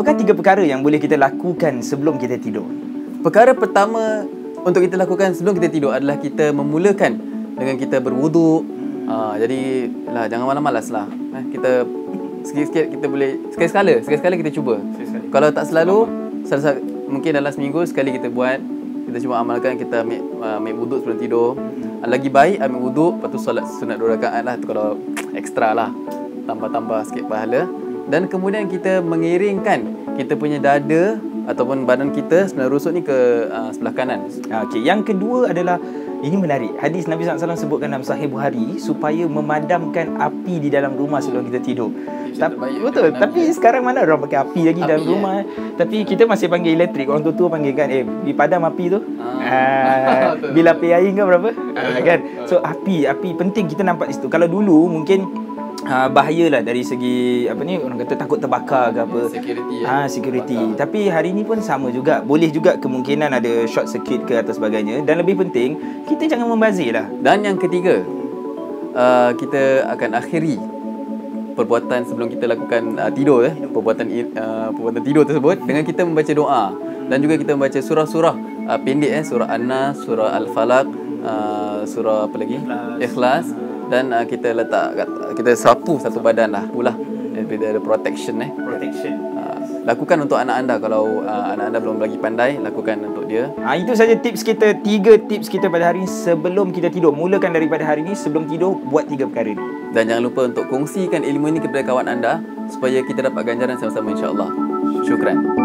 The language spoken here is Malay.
Apakah 3 perkara yang boleh kita lakukan sebelum kita tidur? Perkara pertama untuk kita lakukan sebelum kita tidur adalah kita memulakan dengan kita berwuduk. Jadi lah, jangan malas-malas lah. Kita sikit-sikit kita boleh sekali-sekala kita cuba. Kalau tak selalu, mungkin dalam seminggu sekali kita buat. Kita cuma amalkan, kita ambil wuduk sebelum tidur. Lagi baik ambil wuduk, lepas tu solat sunat 2 rakaat lah. Tu kalau ekstra lah, tambah-tambah sikit pahala. Dan kemudian kita mengiringkan kita punya dada ataupun badan kita sebelah rusuk ni ke sebelah kanan. Okey, yang kedua adalah, ini menarik. Hadis Nabi SAW sebutkan dalam Sahih Bukhari supaya memadamkan api di dalam rumah sebelum kita tidur. Betul. Tapi sekarang mana orang pakai api lagi dalam rumah. Tapi kita masih panggil elektrik. Orang tua panggil kan, dipadam api tu. Bila api air ke berapa? Kan? So api penting kita nampak di situ. Kalau dulu mungkin bahayalah dari segi orang kata takut terbakar ke apa, security. Tapi hari ni pun sama juga, boleh juga kemungkinan ada short circuit ke atau sebagainya. Dan lebih penting, kita jangan membazir lah. Dan yang ketiga, kita akan akhiri perbuatan sebelum kita lakukan tidur, perbuatan tidur tersebut dengan kita membaca doa. Dan juga kita membaca surah-surah pendek, surah An-Nas, surah Al-Falaq, surah apa lagi? Ikhlas. Dan kita sapu satu badan lah pula, daripada protection. Lakukan untuk anak anda. Kalau anak anda belum lagi pandai, lakukan untuk dia. Itu saja tips kita, 3 tips kita pada hari ini sebelum kita tidur. Mulakan daripada hari ini, sebelum tidur buat 3 perkara ini. Dan jangan lupa untuk kongsikan ilmu ini kepada kawan anda supaya kita dapat ganjaran sama-sama, insya-Allah. Syukran.